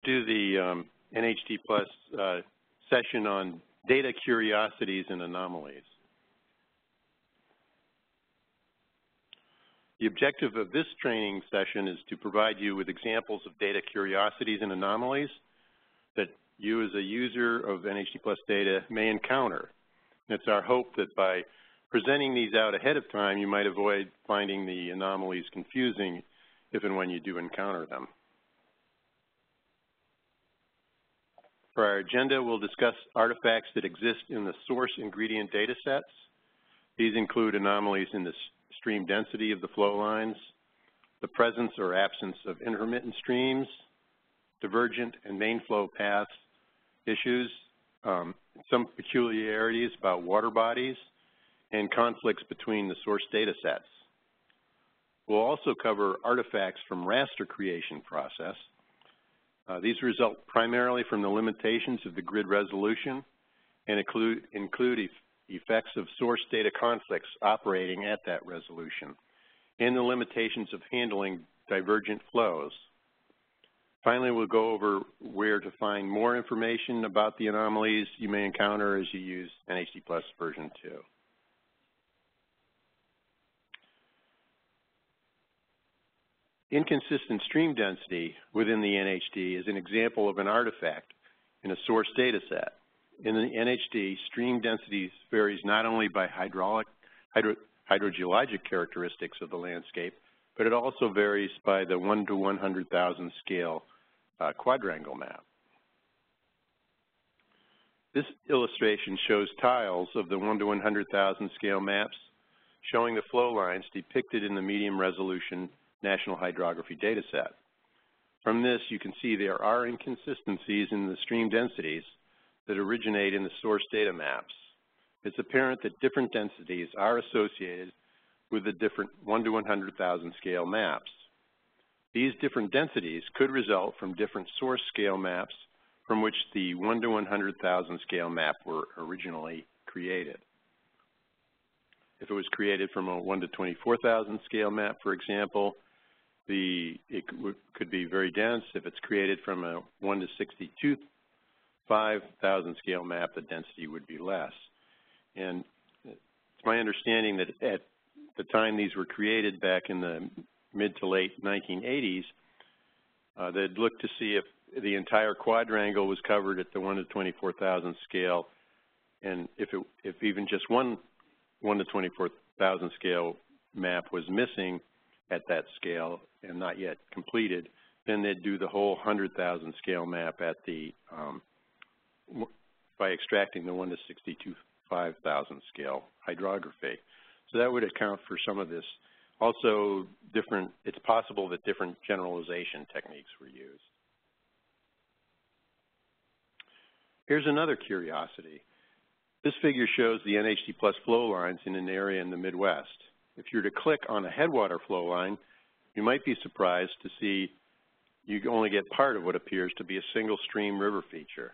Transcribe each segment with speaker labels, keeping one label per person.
Speaker 1: Do the NHDPlus session on data curiosities and anomalies. The objective of this training session is to provide you with examples of data curiosities and anomalies that you as a user of NHDPlus data may encounter. It's our hope that by presenting these out ahead of time, you might avoid finding the anomalies confusing if and when you do encounter them. For our agenda, we'll discuss artifacts that exist in the source ingredient data sets. These include anomalies in the stream density of the flow lines, the presence or absence of intermittent streams, divergent and main flow paths issues, some peculiarities about water bodies, and conflicts between the source data sets. We'll also cover artifacts from raster creation process. These result primarily from the limitations of the grid resolution and include effects of source data conflicts operating at that resolution and the limitations of handling divergent flows. Finally, we'll go over where to find more information about the anomalies you may encounter as you use NHDPlus version 2. Inconsistent stream density within the NHD is an example of an artifact in a source data set. In the NHD, stream density varies not only by hydrogeologic characteristics of the landscape, but it also varies by the 1 to 100,000 scale quadrangle map. This illustration shows tiles of the 1 to 100,000 scale maps showing the flow lines depicted in the medium resolution National Hydrography Dataset. From this, you can see there are inconsistencies in the stream densities that originate in the source data maps. It's apparent that different densities are associated with the different 1 to 100,000 scale maps. These different densities could result from different source scale maps from which the 1 to 100,000 scale map were originally created. If it was created from a 1 to 24,000 scale map, for example, it could be very dense. If it's created from a 1 to 62,000 scale map, the density would be less. And it's my understanding that at the time these were created back in the mid to late 1980s, they'd look to see if the entire quadrangle was covered at the 1 to 24,000 scale, and if even just one to 24,000 scale map was missing at that scale and not yet completed, then they'd do the whole 100,000 scale map at the by extracting the 1 to 65,000 scale hydrography. So that would account for some of this. Also, it's possible that different generalization techniques were used. Here's another curiosity. This figure shows the NHDPlus flow lines in an area in the Midwest. If you were to click on a headwater flow line, you might be surprised to see you only get part of what appears to be a single stream river feature.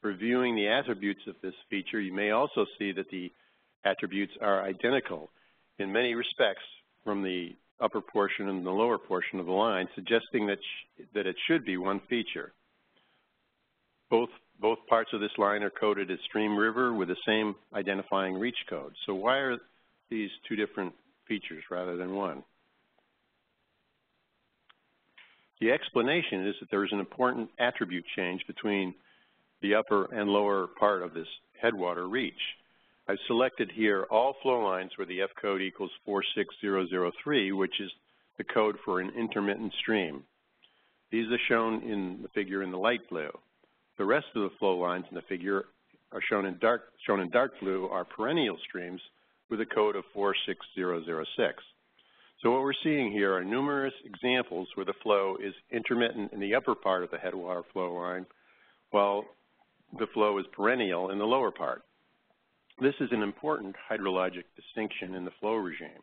Speaker 1: Reviewing the attributes of this feature, you may also see that the attributes are identical in many respects from the upper portion and the lower portion of the line, suggesting that it should be one feature. Both parts of this line are coded as stream river with the same identifying reach code. So why are these two different features rather than one? The explanation is that there is an important attribute change between the upper and lower part of this headwater reach. I've selected here all flow lines where the F code equals 46003, which is the code for an intermittent stream. These are shown in the figure in the light blue. The rest of the flow lines in the figure are shown in dark blue are perennial streams with a code of 46006. So what we're seeing here are numerous examples where the flow is intermittent in the upper part of the headwater flow line, while the flow is perennial in the lower part. This is an important hydrologic distinction in the flow regime.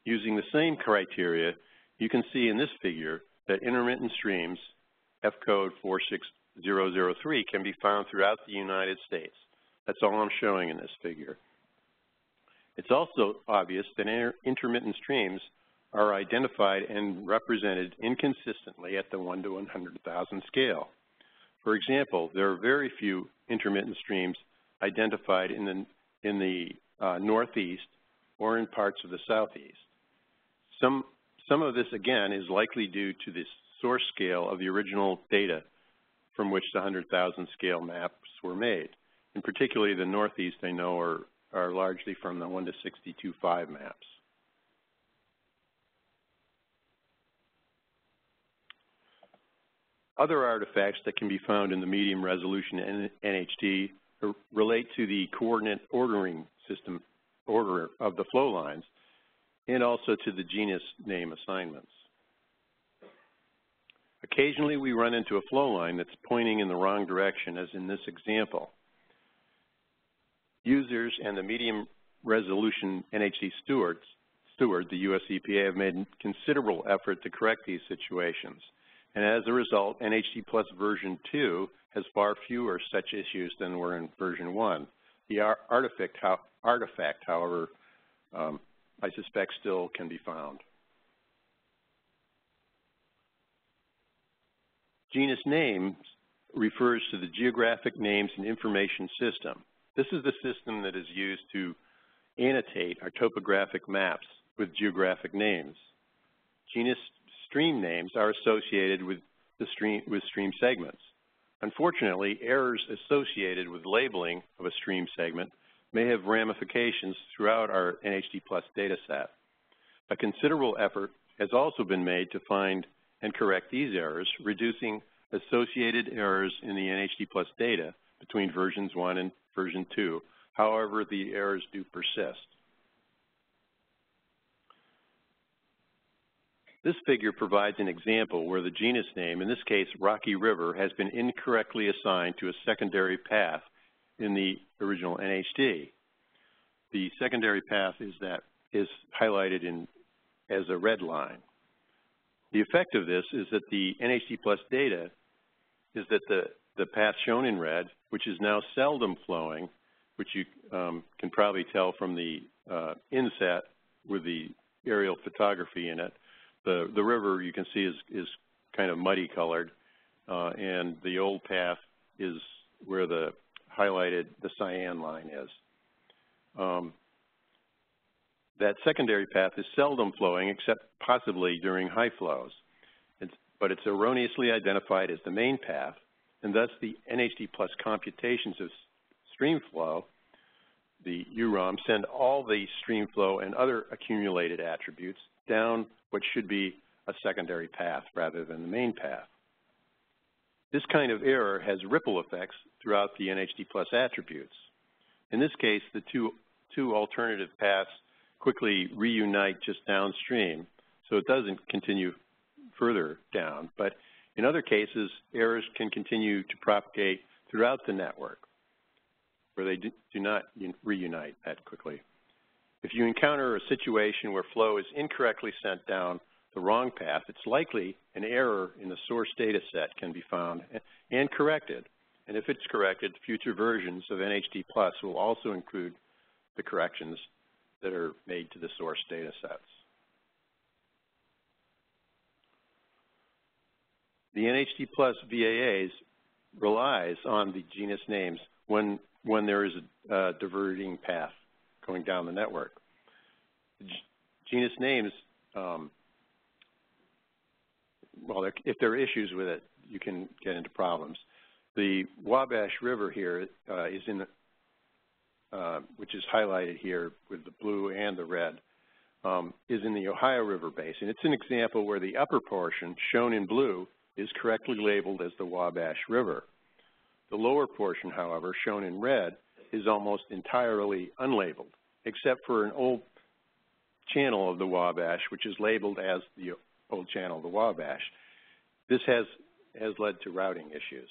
Speaker 1: Using the same criteria, you can see in this figure that intermittent streams, F code 46003, can be found throughout the United States. That's all I'm showing in this figure. It's also obvious that intermittent streams are identified and represented inconsistently at the 1 to 100,000 scale. For example, there are very few intermittent streams identified in the northeast or in parts of the southeast. Some of this, again, is likely due to the source scale of the original data from which the 100,000 scale maps were made. And particularly the northeast, I know, are largely from the 1 to 62.5 maps. Other artifacts that can be found in the medium resolution NHD relate to the coordinate ordering system order of the flow lines and also to the genus name assignments. Occasionally we run into a flow line that's pointing in the wrong direction, as in this example. Users and the medium resolution NHD steward, the US EPA, have made considerable effort to correct these situations. And as a result, NHDPlus version 2 has far fewer such issues than were in version 1. The artifact, however, I suspect still can be found. Genus names refers to the geographic names and information system. This is the system that is used to annotate our topographic maps with geographic names. Genus stream names are associated with stream segments. Unfortunately, errors associated with labeling of a stream segment may have ramifications throughout our NHDPlus dataset. A considerable effort has also been made to find and correct these errors, reducing associated errors in the NHDPlus data between versions 1 and version 2. However, the errors do persist. This figure provides an example where the genus name, in this case Rocky River, has been incorrectly assigned to a secondary path in the original NHD. The secondary path is highlighted as a red line. The effect of this is that the NHDPlus data is that the path shown in red, which is now seldom flowing, which you can probably tell from the inset with the aerial photography in it. The river, you can see, is kind of muddy colored, and the old path is where the cyan line is. That secondary path is seldom flowing except possibly during high flows, but it's erroneously identified as the main path, and thus the NHDPlus computations of stream flow, the UROM, send all the stream flow and other accumulated attributes down what should be a secondary path rather than the main path. This kind of error has ripple effects throughout the NHDPlus attributes. In this case, the two alternative paths quickly reunite just downstream, so it doesn't continue further down. But in other cases, errors can continue to propagate throughout the network, where they do not reunite that quickly. If you encounter a situation where flow is incorrectly sent down the wrong path, it's likely an error in the source data set can be found and corrected. And if it's corrected, future versions of NHDPlus will also include the corrections that are made to the source data sets. The NHDPlus VAAs relies on the genus names when there is a diverting path going down the network. Genus names, well, if there are issues with it, you can get into problems. The Wabash River here is in, which is highlighted here with the blue and the red, is in the Ohio River Basin. It's an example where the upper portion, shown in blue, is correctly labeled as the Wabash River. The lower portion, however, shown in red, is almost entirely unlabeled, except for an old channel of the Wabash, which is labeled as the old channel of the Wabash. This has led to routing issues.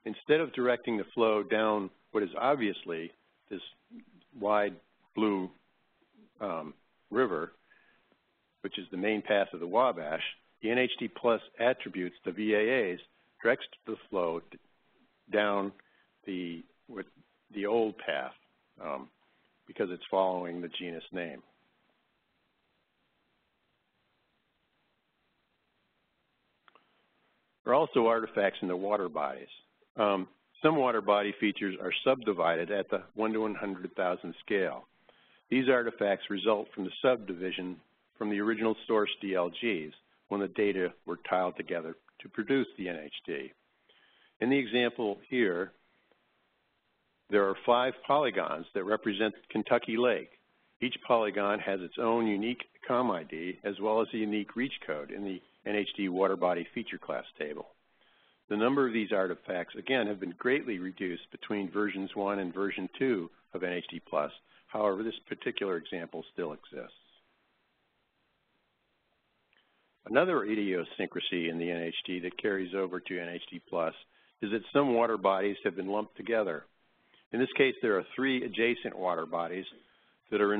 Speaker 1: Instead of directing the flow down what is obviously this wide blue river, which is the main path of the Wabash, the NHDPlus attributes, the VAAs, directs the flow down the old path because it's following the genus name. There are also artifacts in the water bodies. Some water body features are subdivided at the 1 to 100,000 scale. These artifacts result from the subdivision from the original source DLGs when the data were tiled together to produce the NHD. In the example here, there are 5 polygons that represent Kentucky Lake. Each polygon has its own unique COM ID as well as a unique reach code in the NHD Waterbody Feature Class table. The number of these artifacts, again, have been greatly reduced between versions 1 and version 2 of NHDPlus. However, this particular example still exists. Another idiosyncrasy in the NHD that carries over to NHDPlus is that some water bodies have been lumped together. In this case, there are 3 adjacent water bodies that are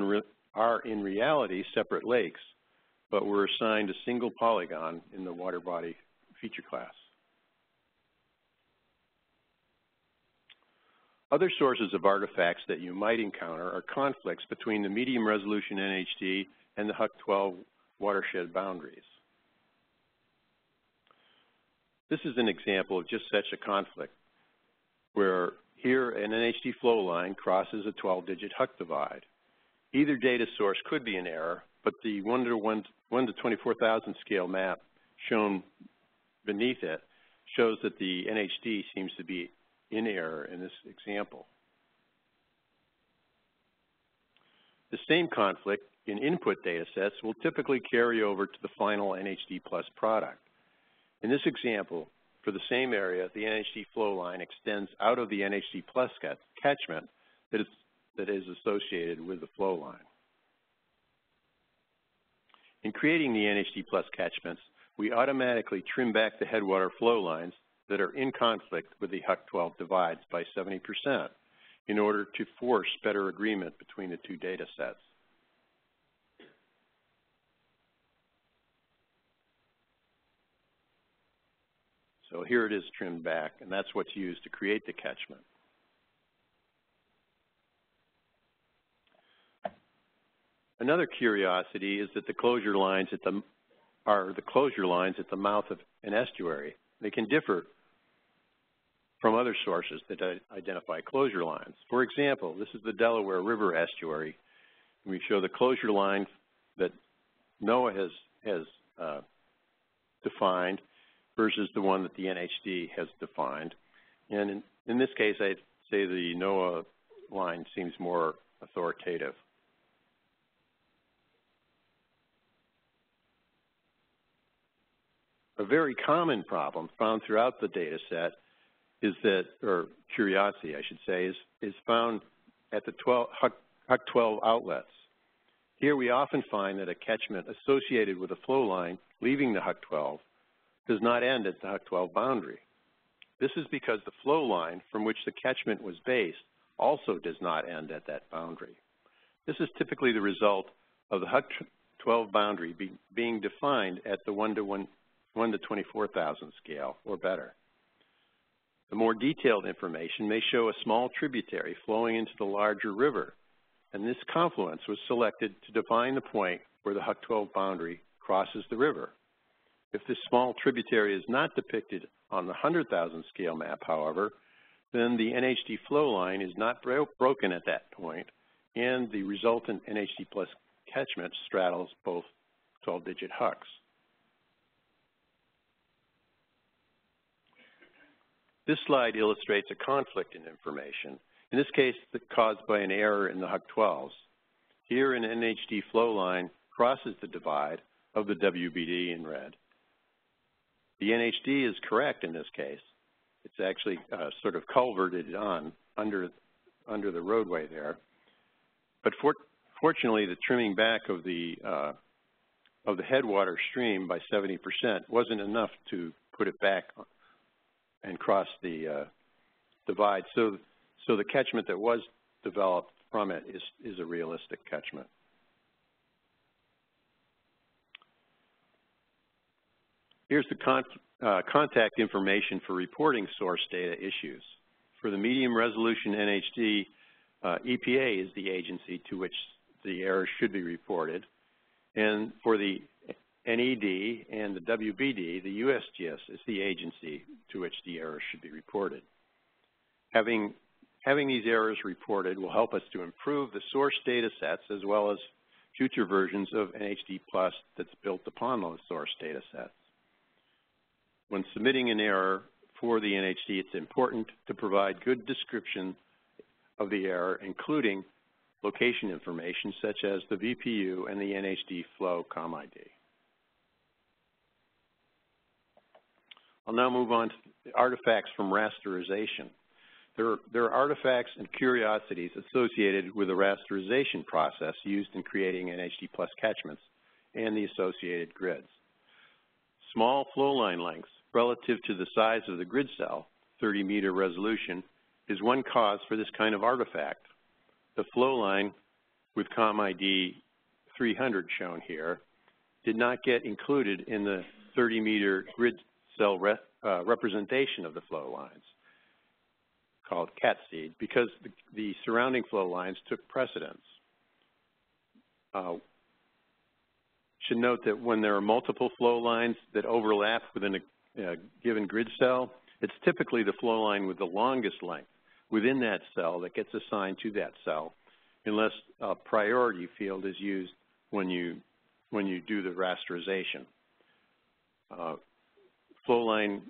Speaker 1: in reality separate lakes, but were assigned a single polygon in the water body feature class. Other sources of artifacts that you might encounter are conflicts between the medium resolution NHD and the HUC-12 watershed boundaries. This is an example of just such a conflict, where here an NHD flow line crosses a 12-digit HUC divide. Either data source could be in error, but the 1 to 24,000 scale map shown beneath it shows that the NHD seems to be in error in this example. The same conflict in input data sets will typically carry over to the final NHDPlus product. In this example, for the same area, the NHD flow line extends out of the NHDPlus catchment that is associated with the flow line. In creating the NHDPlus catchments, we automatically trim back the headwater flow lines that are in conflict with the HUC-12 divides by 70% in order to force better agreement between the 2 data sets. So here it is trimmed back, and that's what's used to create the catchment. Another curiosity is that the closure lines are the closure lines at the mouth of an estuary. They can differ from other sources that identify closure lines. For example, this is the Delaware River estuary. We show the closure line that NOAA has defined versus the one that the NHD has defined. And in this case, I'd say the NOAA line seems more authoritative. A very common problem found throughout the data set is that, or curiosity, I should say, is found at the HUC-12 outlets. Here we often find that a catchment associated with a flow line leaving the HUC-12 does not end at the HUC-12 boundary. This is because the flow line from which the catchment was based also does not end at that boundary. This is typically the result of the HUC-12 boundary being defined at the 1 to 24,000 scale or better. The more detailed information may show a small tributary flowing into the larger river, and this confluence was selected to define the point where the HUC-12 boundary crosses the river. If this small tributary is not depicted on the 100,000 scale map, however, then the NHD flow line is not broken at that point, and the resultant NHDPlus catchment straddles both 12-digit HUCs. This slide illustrates a conflict in information, in this case caused by an error in the HUC-12s. Here an NHD flow line crosses the divide of the WBD in red. The NHD is correct in this case. It's actually sort of culverted on under the roadway there. But fortunately, the trimming back of the headwater stream by 70% wasn't enough to put it back and cross the divide. So the catchment that was developed from it is a realistic catchment. Here's the contact information for reporting source data issues. For the medium resolution NHD, EPA is the agency to which the errors should be reported. And for the NED and the WBD, the USGS, is the agency to which the errors should be reported. Having these errors reported will help us to improve the source data sets as well as future versions of NHDPlus that's built upon those source data sets. When submitting an error for the NHD, it's important to provide good description of the error, including location information such as the VPU and the NHD flow COM ID. I'll now move on to the artifacts from rasterization. There are artifacts and curiosities associated with the rasterization process used in creating NHDPlus catchments and the associated grids. Small flow line lengths relative to the size of the grid cell, 30-meter resolution, is one cause for this kind of artifact. The flow line with COM ID 300 shown here did not get included in the 30-meter grid cell representation of the flow lines, called cat seed, because the surrounding flow lines took precedence. Should note that when there are multiple flow lines that overlap within a given grid cell, it's typically the flow line with the longest length within that cell that gets assigned to that cell, unless a priority field is used when you do the rasterization. Flow line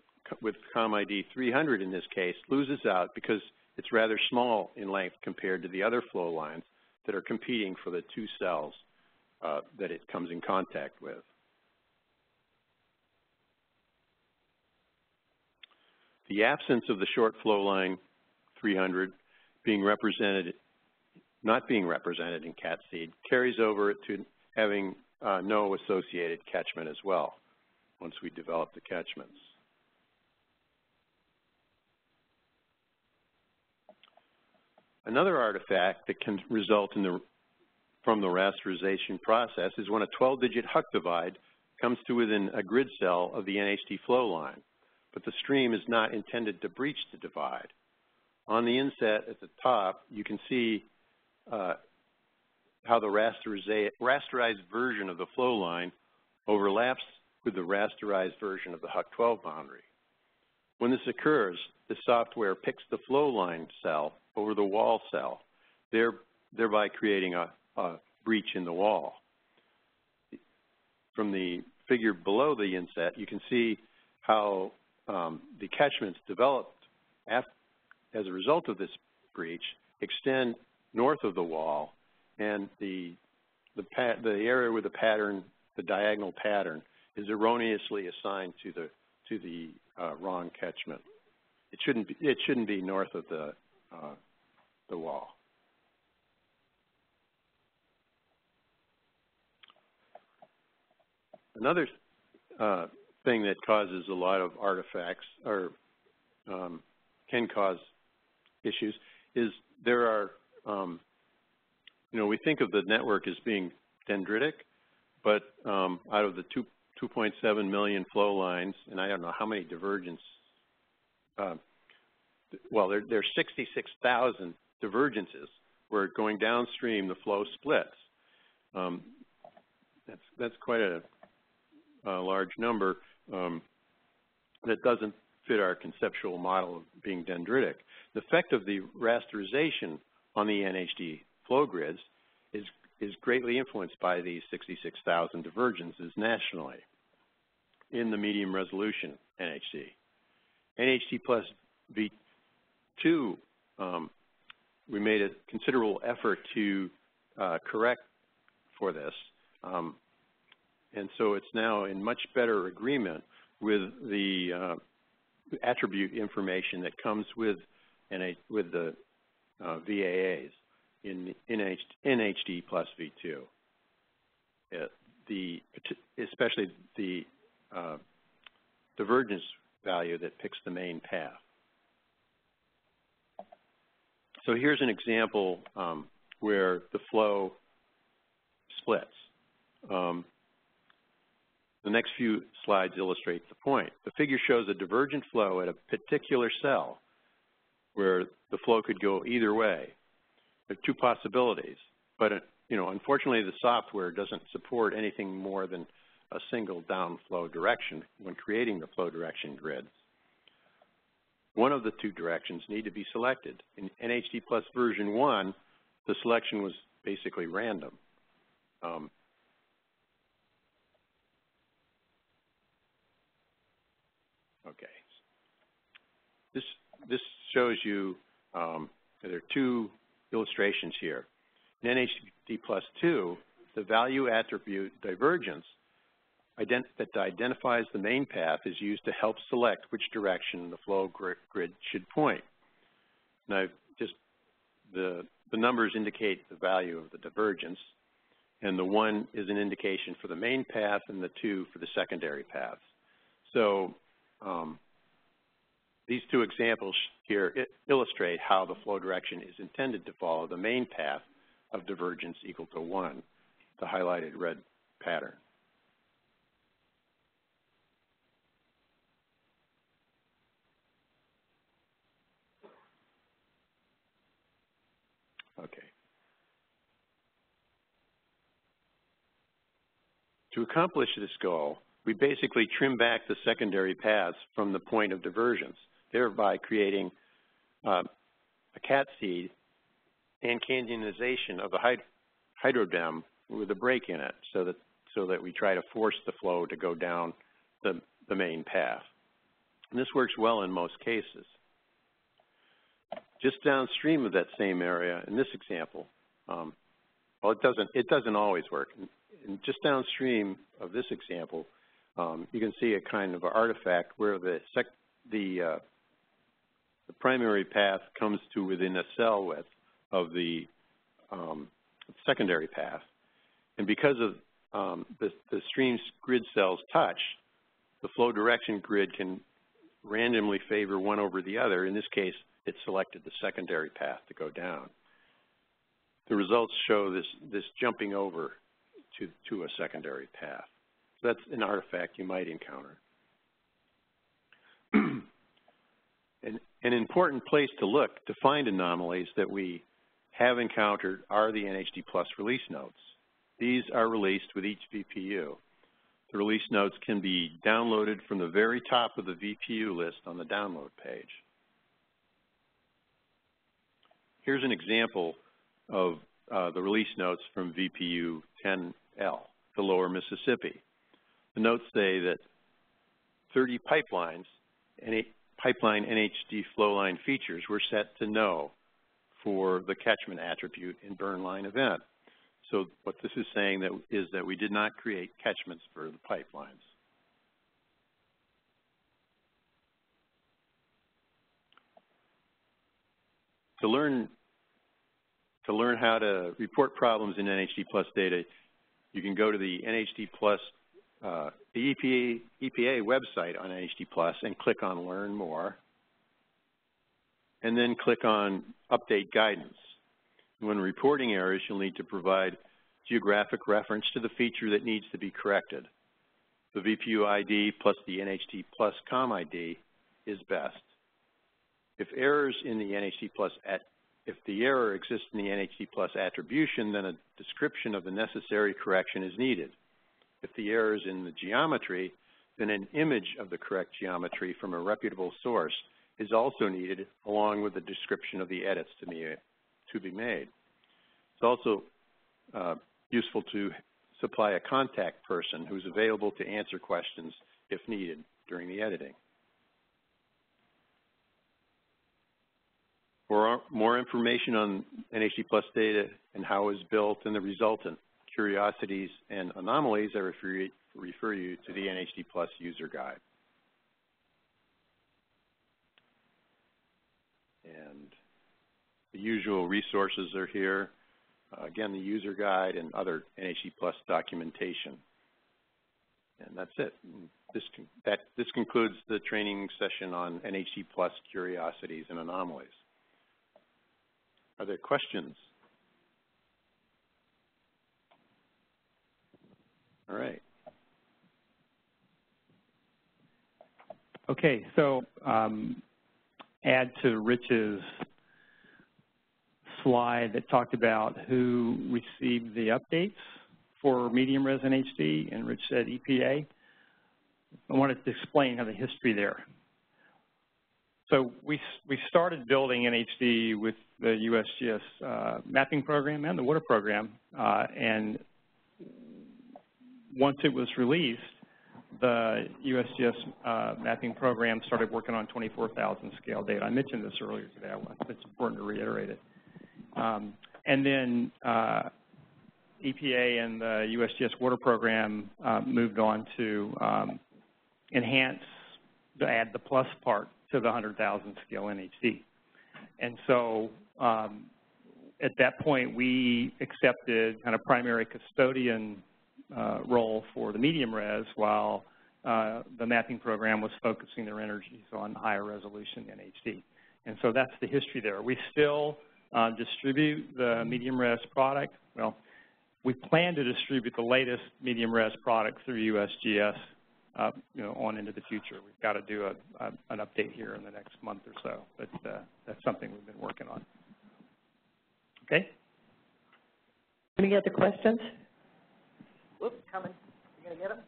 Speaker 1: with COM ID 300 in this case loses out because it's rather small in length compared to the other flow lines that are competing for the two cells that it comes in contact with. The absence of the short flow line 300 not being represented in cat seed carries over to having no associated catchment as well once we develop the catchments. Another artifact that can result from the rasterization process is when a 12-digit Huck divide comes to within a grid cell of the NHD flow line, but the stream is not intended to breach the divide. On the inset at the top, you can see how the rasterized version of the flow line overlaps with the rasterized version of the Huck 12 boundary. When this occurs, the software picks the flow line cell over the wall cell, thereby creating a breach in the wall. From the figure below the inset, you can see how the catchments developed as a result of this breach extend north of the wall, and the area with the pattern, the diagonal pattern, is erroneously assigned to the wrong catchment. It shouldn't be north of the wall. Another thing that causes a lot of artifacts, or can cause issues, is there are, we think of the network as being dendritic, but out of the 2.7 million flow lines, and I don't know how many divergence, well, there's 66,000 divergences where going downstream the flow splits. That's quite a large number that doesn't fit our conceptual model of being dendritic. The effect of the rasterization on the NHD flow grids is greatly influenced by these 66,000 divergences nationally in the medium resolution NHD. NHDPlus V2, we made a considerable effort to correct for this. And so it's now in much better agreement with the attribute information that comes with the VAAs in NHDPlus V2. Especially the divergence value that picks the main path. So here's an example where the flow splits. The next few slides illustrate the point. The figure shows a divergent flow at a particular cell where the flow could go either way. There are two possibilities, but unfortunately the software doesn't support anything more than a single downflow direction when creating the flow direction grids. One of the two directions need to be selected. In NHDPlus version 1, the selection was basically random. Okay. This shows you, there are two illustrations here. In NHDPlus 2, the value attribute divergence that identifies the main path is used to help select which direction the flow grid should point. Now, just the numbers indicate the value of the divergence, and the 1 is an indication for the main path and the 2 for the secondary paths. So these two examples here illustrate how the flow direction is intended to follow the main path of divergence equal to 1, the highlighted red pattern. Okay. To accomplish this goal, we basically trim back the secondary paths from the point of divergence, thereby creating a cat seed and canyonization of the hydrodem with a break in it, so that we try to force the flow to go down the main path. And this works well in most cases. Just downstream of that same area, in this example, well, it doesn't always work. And just downstream of this example, you can see a kind of artifact where the primary path comes to within a cell width of the secondary path. And because of the stream's grid cells touch, the flow direction grid can randomly favor one over the other. In this case, it selected the secondary path to go down. The results show this jumping over to a secondary path. So that's an artifact you might encounter. An important place to look to find anomalies that we have encountered are the NHDPlus release notes. These are released with each VPU. The release notes can be downloaded from the very top of the VPU list on the download page. Here's an example of the release notes from VPU 10L, the Lower Mississippi. The notes say that 30 pipelines and pipeline NHD flowline features were set to no for the catchment attribute in burn line event. So what this is saying is that we did not create catchments for the pipelines. To learn how to report problems in NHDPlus data, you can go to the NHDPlus, the EPA website on NHDPlus and click on Learn More, and then click on Update Guidance. When reporting errors, you'll need to provide geographic reference to the feature that needs to be corrected. The VPU ID plus the NHDPlus COM ID is best. If the error exists in the NHDPlus attribution, then a description of the necessary correction is needed. If the error is in the geometry, then an image of the correct geometry from a reputable source is also needed, along with a description of the edits to be made. It's also useful to supply a contact person who's available to answer questions if needed during the editing. For more information on NHDPlus data and how it was built and the resultant curiosities and anomalies, I refer you to the NHDPlus User Guide. And the usual resources are here. Again, the User Guide and other NHDPlus documentation. And that's it. This concludes the training session on NHDPlus curiosities and anomalies. Are there questions? All right.
Speaker 2: Okay, so add to Rich's slide that talked about who received the updates for medium res NHD, and Rich said EPA. I wanted to explain the history there. So we started building NHD with the USGS mapping program and the water program, and once it was released, the USGS mapping program started working on 24,000 scale data. I mentioned this earlier today. It's important to reiterate it. And then EPA and the USGS water program moved on to enhance, to add the plus part to the 100,000 scale NHD. And so at that point, we accepted kind of primary custodian role for the medium res, while the mapping program was focusing their energies on higher resolution NHD. And so that's the history there. We still distribute the medium res product. Well, we plan to distribute the latest medium res product through USGS on into the future. We've got to do an update here in the next month or so, but that's something we've been working on. Okay?
Speaker 3: Any other questions? Whoops, coming. You gonna get them?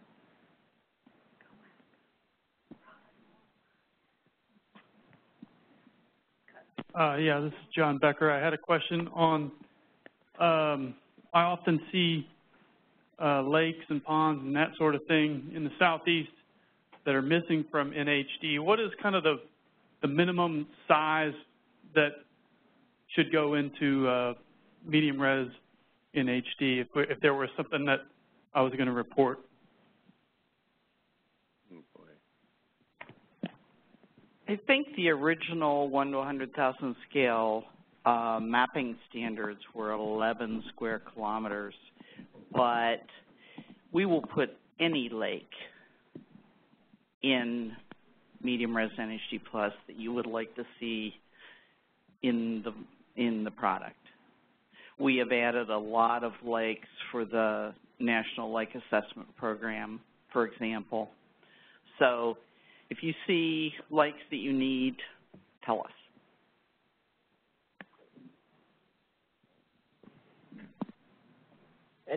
Speaker 4: Yeah, this is John Becker. I had a question on, I often see lakes and ponds and that sort of thing in the southeast that are missing from NHD. What is kind of the minimum size that should go into medium res NHD if there was something that I was going to report?
Speaker 5: I think the original 1 to 100,000 scale mapping standards were 11 square kilometers, but we will put any lake in medium res NHD Plus that you would like to see in the product. We have added a lot of lakes for the National Lake Assessment Program, for example. So if you see lakes that you need, tell us.